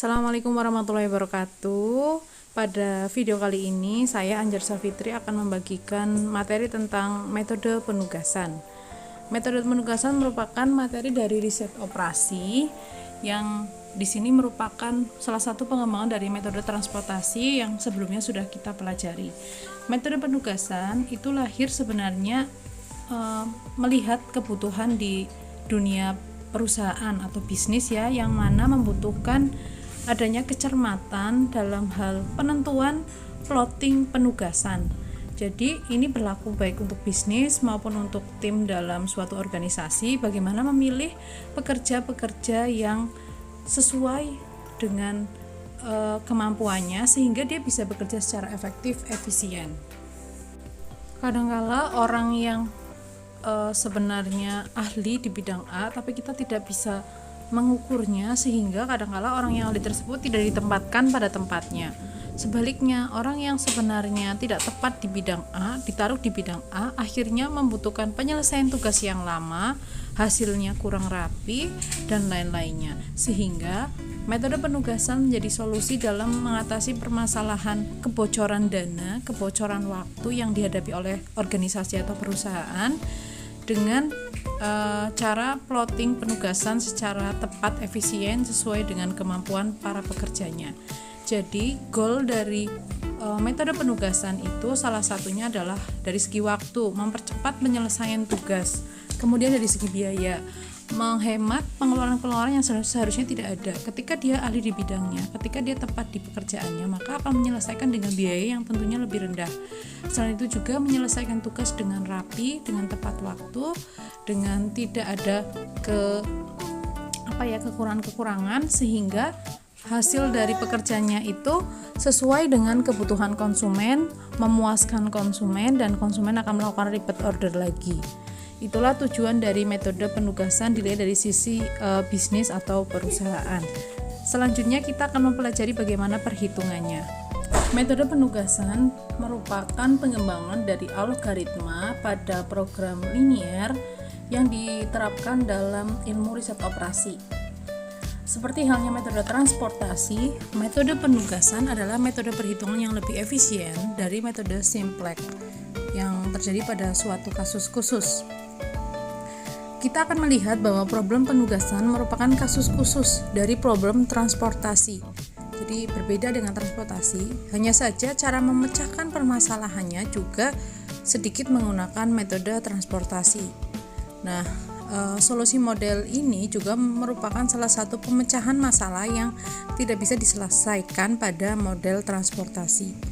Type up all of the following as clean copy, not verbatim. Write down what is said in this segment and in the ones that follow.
Assalamualaikum warahmatullahi wabarakatuh. Pada video kali ini saya Anjar Safitri akan membagikan materi tentang metode penugasan. Metode penugasan merupakan materi dari riset operasi yang di sini merupakan salah satu pengembangan dari metode transportasi yang sebelumnya sudah kita pelajari. Metode penugasan itu lahir sebenarnya melihat kebutuhan di dunia perusahaan atau bisnis ya, yang mana membutuhkan adanya kecermatan dalam hal penentuan plotting penugasan. Jadi ini berlaku baik untuk bisnis maupun untuk tim dalam suatu organisasi, bagaimana memilih pekerja-pekerja yang sesuai dengan kemampuannya sehingga dia bisa bekerja secara efektif, efisien. Kadangkala orang yang sebenarnya ahli di bidang A tapi kita tidak bisa mengukurnya, sehingga kadangkala orang yang ahli tersebut tidak ditempatkan pada tempatnya. Sebaliknya, orang yang sebenarnya tidak tepat di bidang A ditaruh di bidang A, akhirnya membutuhkan penyelesaian tugas yang lama, hasilnya kurang rapi dan lain-lainnya. Sehingga metode penugasan menjadi solusi dalam mengatasi permasalahan kebocoran dana, kebocoran waktu yang dihadapi oleh organisasi atau perusahaan dengan cara plotting penugasan secara tepat, efisien, sesuai dengan kemampuan para pekerjanya. Jadi goal dari metode penugasan itu salah satunya adalah dari segi waktu, mempercepat penyelesaian tugas, kemudian dari segi biaya, menghemat pengeluaran-pengeluaran yang seharusnya tidak ada. Ketika dia ahli di bidangnya, ketika dia tepat di pekerjaannya, maka akan menyelesaikan dengan biaya yang tentunya lebih rendah. Selain itu juga menyelesaikan tugas dengan rapi, dengan tepat waktu, dengan tidak ada kekurangan-kekurangan, sehingga hasil dari pekerjaannya itu sesuai dengan kebutuhan konsumen, memuaskan konsumen, dan konsumen akan melakukan repeat order lagi. Itulah tujuan dari metode penugasan dilihat dari sisi bisnis atau perusahaan. Selanjutnya kita akan mempelajari bagaimana perhitungannya. Metode penugasan merupakan pengembangan dari algoritma pada program linier yang diterapkan dalam ilmu riset operasi. Seperti halnya metode transportasi, metode penugasan adalah metode perhitungan yang lebih efisien dari metode simplex yang terjadi pada suatu kasus khusus. Kita akan melihat bahwa problem penugasan merupakan kasus khusus dari problem transportasi. Jadi berbeda dengan transportasi, hanya saja cara memecahkan permasalahannya juga sedikit menggunakan metode transportasi. Nah, solusi model ini juga merupakan salah satu pemecahan masalah yang tidak bisa diselesaikan pada model transportasi.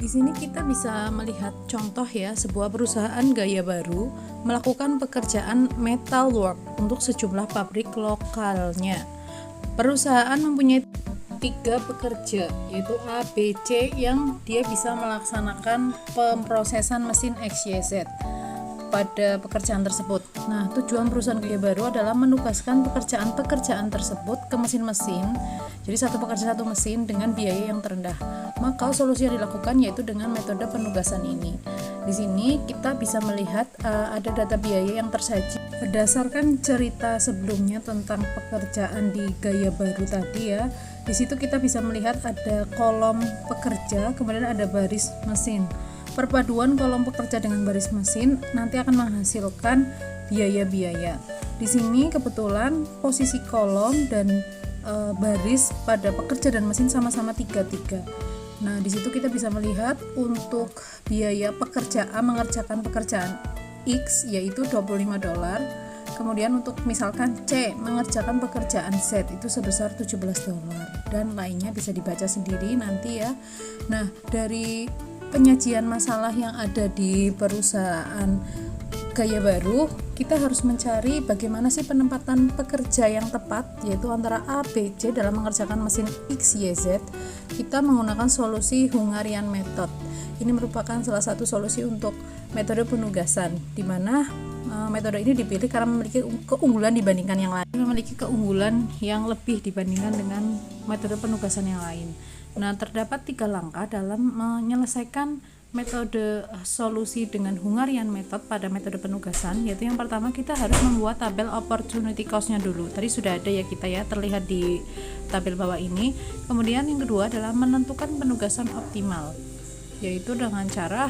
Di sini kita bisa melihat contoh ya, sebuah perusahaan gaya baru melakukan pekerjaan metalwork untuk sejumlah pabrik lokalnya. Perusahaan mempunyai 3 pekerja, yaitu A, B, C, yang dia bisa melaksanakan pemrosesan mesin XYZ pada pekerjaan tersebut. Nah, tujuan perusahaan gaya baru adalah menugaskan pekerjaan-pekerjaan tersebut ke mesin-mesin. Jadi satu pekerja satu mesin dengan biaya yang terendah. Maka solusi yang dilakukan yaitu dengan metode penugasan ini. Di sini kita bisa melihat ada data biaya yang tersaji berdasarkan cerita sebelumnya tentang pekerjaan di gaya baru tadi ya. Di situ kita bisa melihat ada kolom pekerja, kemudian ada baris mesin. Perpaduan kolom pekerja dengan baris mesin nanti akan menghasilkan biaya-biaya. Di sini kebetulan posisi kolom dan baris pada pekerja dan mesin sama-sama 3-3. Nah, di situ kita bisa melihat untuk biaya pekerja A mengerjakan pekerjaan X yaitu $25. Kemudian untuk misalkan C mengerjakan pekerjaan Z itu sebesar $17 dan lainnya bisa dibaca sendiri nanti ya. Nah, dari penyajian masalah yang ada di perusahaan gaya baru, kita harus mencari bagaimana sih penempatan pekerja yang tepat, yaitu antara A, B, C dalam mengerjakan mesin X, Y, Z. Kita menggunakan solusi Hungarian method. Ini merupakan salah satu solusi untuk metode penugasan, di mana metode ini dipilih karena memiliki keunggulan dibandingkan yang lain, memiliki keunggulan yang lebih dibandingkan dengan metode penugasan yang lain. Nah, terdapat 3 langkah dalam menyelesaikan metode solusi dengan Hungarian method pada metode penugasan, yaitu yang pertama kita harus membuat tabel opportunity cost-nya dulu. Tadi sudah ada ya kita ya, terlihat di tabel bawah ini. Kemudian yang kedua adalah menentukan penugasan optimal, yaitu dengan cara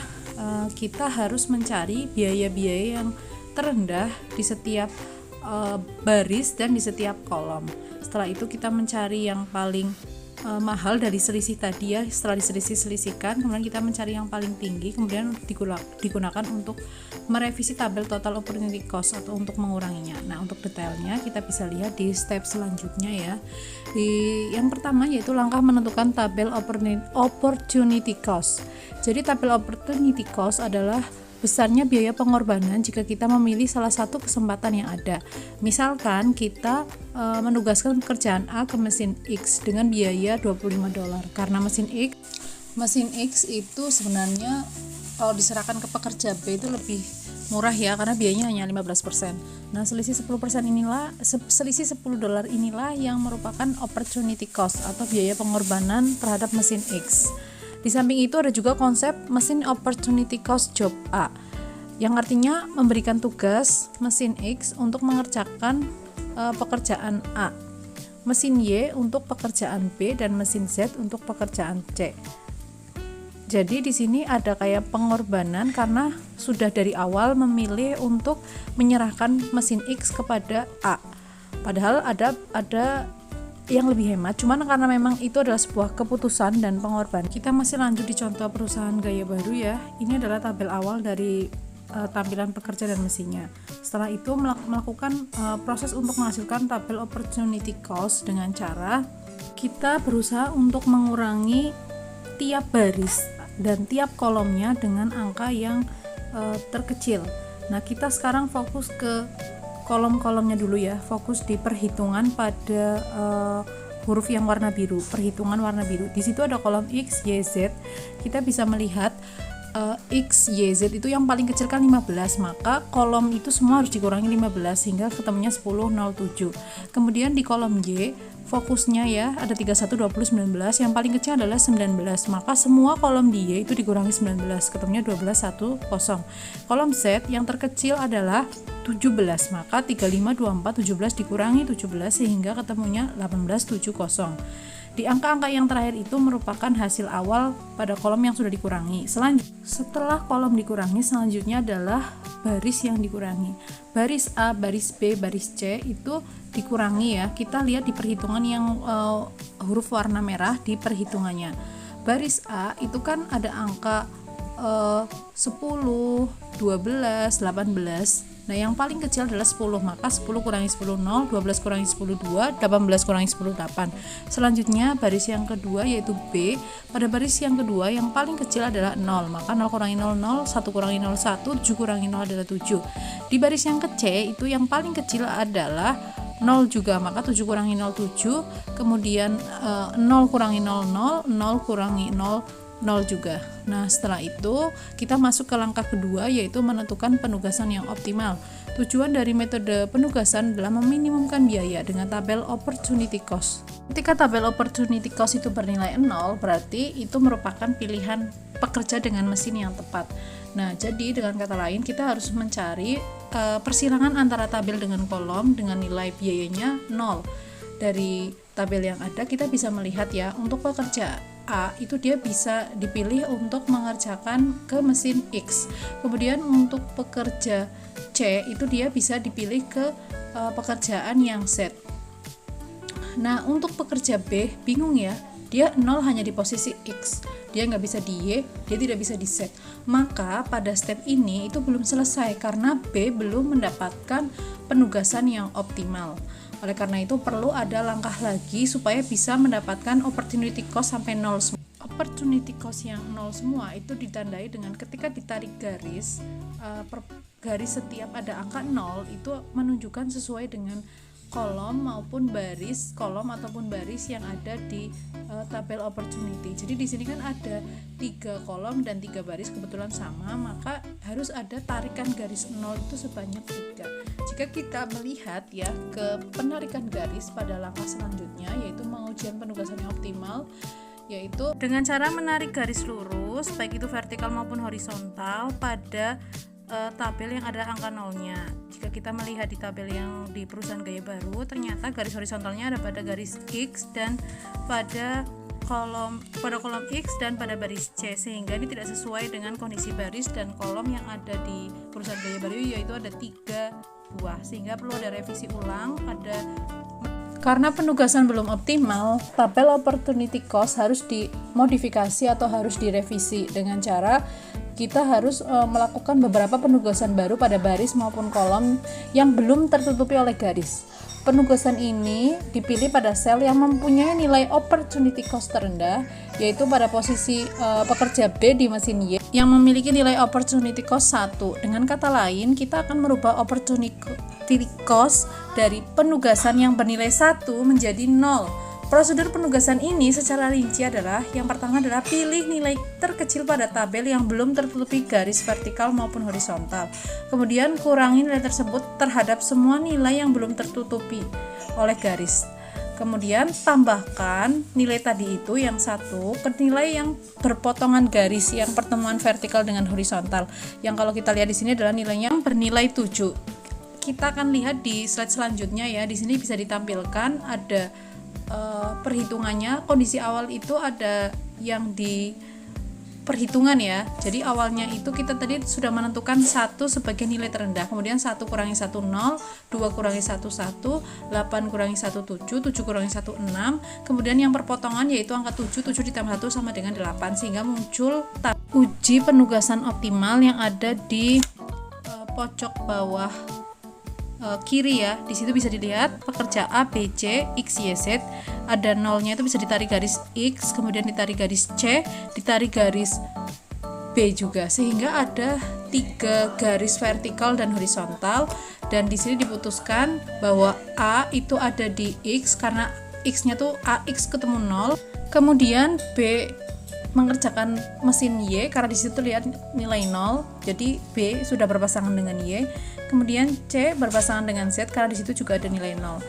kita harus mencari biaya-biaya yang terendah di setiap baris dan di setiap kolom. Setelah itu kita mencari yang paling mahal dari selisih tadi ya. Setelah diselisih-selisihkan, kemudian kita mencari yang paling tinggi, kemudian digunakan untuk merevisi tabel total opportunity cost atau untuk menguranginya. Nah, untuk detailnya kita bisa lihat di step selanjutnya ya. Yang pertama yaitu langkah menentukan tabel opportunity cost. Jadi tabel opportunity cost adalah besarnya biaya pengorbanan jika kita memilih salah satu kesempatan yang ada. Misalkan kita menugaskan pekerjaan A ke mesin X dengan biaya $25. Karena mesin X itu sebenarnya kalau diserahkan ke pekerja B itu lebih murah ya, karena biayanya hanya 15%. Nah, selisih $10 inilah yang merupakan opportunity cost atau biaya pengorbanan terhadap mesin X. Di samping itu ada juga konsep mesin opportunity cost job A, yang artinya memberikan tugas mesin X untuk mengerjakan pekerjaan A, mesin Y untuk pekerjaan B, dan mesin Z untuk pekerjaan C. Jadi di sini ada kayak pengorbanan karena sudah dari awal memilih untuk menyerahkan mesin X kepada A. Padahal ada yang lebih hemat, cuman karena memang itu adalah sebuah keputusan dan pengorbanan. Kita masih lanjut di contoh perusahaan gaya baru ya. Ini adalah tabel awal dari tampilan pekerja dan mesinnya. Setelah itu melakukan proses untuk menghasilkan tabel opportunity cost dengan cara kita berusaha untuk mengurangi tiap baris dan tiap kolomnya dengan angka yang terkecil. Nah, kita sekarang fokus ke kolom-kolomnya dulu ya, fokus di perhitungan pada huruf yang warna biru, perhitungan warna biru. Di situ ada kolom X, Y, Z. Kita bisa melihat X, Y, Z itu yang paling kecil kan 15, maka kolom itu semua harus dikurangi 15 sehingga ketemunya 10, 0, 7. Kemudian di kolom Y, fokusnya ya ada 31, 20, 19, yang paling kecil adalah 19, maka semua kolom di Y itu dikurangi 19, ketemunya 12, 1, 0. Kolom Z yang terkecil adalah 17, maka 35, 24, 17 dikurangi 17 sehingga ketemunya 18, 7, 0. Di angka-angka yang terakhir itu merupakan hasil awal pada kolom yang sudah dikurangi. Setelah kolom dikurangi, selanjutnya adalah baris yang dikurangi. Baris A, baris B, baris C itu dikurangi ya. Kita lihat di perhitungan yang huruf warna merah di perhitungannya. Baris A itu kan ada angka 10, 12, 18. Nah, yang paling kecil adalah 10, maka 10 kurangi 10, 0, 12 kurangi 10, 2, 18 kurangi 10, 8. Selanjutnya, baris yang kedua yaitu B. Pada baris yang kedua, yang paling kecil adalah 0, maka 0 kurangi 0, 0, 1 kurangi 0, 1, 7 kurangi 0 adalah 7. Di baris yang ke C, itu yang paling kecil adalah 0 juga, maka 7 kurangi 0, 7. Kemudian 0 kurangi 0, 0, 0 kurangi 0, 0 juga. Nah, setelah itu kita masuk ke langkah kedua yaitu menentukan penugasan yang optimal. Tujuan dari metode penugasan adalah meminimumkan biaya dengan tabel opportunity cost. Ketika tabel opportunity cost itu bernilai 0, berarti itu merupakan pilihan pekerja dengan mesin yang tepat. Nah, jadi dengan kata lain kita harus mencari persilangan antara tabel dengan kolom dengan nilai biayanya 0. Dari tabel yang ada kita bisa melihat ya, untuk pekerja A itu dia bisa dipilih untuk mengerjakan ke mesin X. Kemudian untuk pekerja C itu dia bisa dipilih ke pekerjaan yang Z. Nah, untuk pekerja B bingung ya, dia 0 hanya di posisi X, dia nggak bisa di Y, dia tidak bisa di Z. Maka pada step ini itu belum selesai karena B belum mendapatkan penugasan yang optimal. Oleh karena itu perlu ada langkah lagi supaya bisa mendapatkan opportunity cost sampai 0 semua. Opportunity cost yang 0 semua itu ditandai dengan ketika ditarik garis, per garis setiap ada angka 0 itu menunjukkan sesuai dengan kolom maupun baris, kolom ataupun baris yang ada di tabel opportunity. Jadi di sini kan ada 3 kolom dan 3 baris kebetulan sama, maka harus ada tarikan garis 0 itu sebanyak 3. Jika kita melihat ya ke penarikan garis pada langkah selanjutnya yaitu pengujian penugasan yang optimal, yaitu dengan cara menarik garis lurus baik itu vertikal maupun horizontal pada tabel yang ada angka nolnya. Jika kita melihat di tabel yang di perusahaan Gaya Baru, ternyata garis horizontalnya ada pada garis X dan pada kolom X dan pada baris C, sehingga ini tidak sesuai dengan kondisi baris dan kolom yang ada di perusahaan Gaya Baru, yaitu ada 3 buah, sehingga perlu ada revisi ulang. Karena penugasan belum optimal, tabel opportunity cost harus dimodifikasi atau harus direvisi dengan cara kita harus melakukan beberapa penugasan baru pada baris maupun kolom yang belum tertutupi oleh garis. Penugasan ini dipilih pada sel yang mempunyai nilai opportunity cost terendah, yaitu pada posisi pekerja B di mesin Y yang memiliki nilai opportunity cost 1. Dengan kata lain, kita akan merubah opportunity cost dari penugasan yang bernilai 1 menjadi 0. Prosedur penugasan ini secara rinci adalah, yang pertama adalah pilih nilai terkecil pada tabel yang belum tertutupi garis vertikal maupun horizontal. Kemudian kurangi nilai tersebut terhadap semua nilai yang belum tertutupi oleh garis. Kemudian tambahkan nilai tadi itu yang 1 ke nilai yang berpotongan garis yang pertemuan vertikal dengan horizontal. Yang kalau kita lihat di sini adalah nilainya yang bernilai 7. Kita akan lihat di slide selanjutnya ya. Di sini bisa ditampilkan ada perhitungannya. Kondisi awal itu ada yang di perhitungan ya. Jadi awalnya itu kita tadi sudah menentukan 1 sebagai nilai terendah, kemudian 1 kurangi 1 0, 2 kurangi 1 1, 8 kurangi 1 7, 7 kurangi 1 6, kemudian yang perpotongan yaitu angka 7 ditambah 1 sama dengan 8, sehingga muncul uji penugasan optimal yang ada di pojok bawah kiri ya. Di situ bisa dilihat pekerja A, B, C, X, Y, Z. Ada nolnya itu bisa ditarik garis X, kemudian ditarik garis C, ditarik garis B juga, sehingga ada 3 garis vertikal dan horizontal. Dan di sini diputuskan bahwa A itu ada di X karena X-nya tuh AX ketemu 0. Kemudian B mengerjakan mesin Y karena di situ lihat nilai 0, jadi B sudah berpasangan dengan Y. Kemudian C berpasangan dengan Z karena di situ juga ada nilai 0.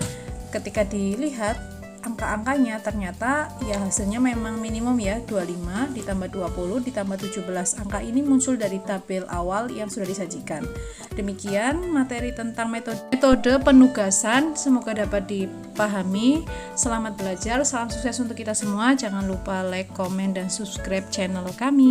Ketika dilihat angka-angkanya, ternyata ya hasilnya memang minimum ya, 25 ditambah 20 ditambah 17. Angka ini muncul dari tabel awal yang sudah disajikan. Demikian materi tentang metode penugasan, semoga dapat dipahami. Selamat belajar, salam sukses untuk kita semua. Jangan lupa like, komen, dan subscribe channel kami.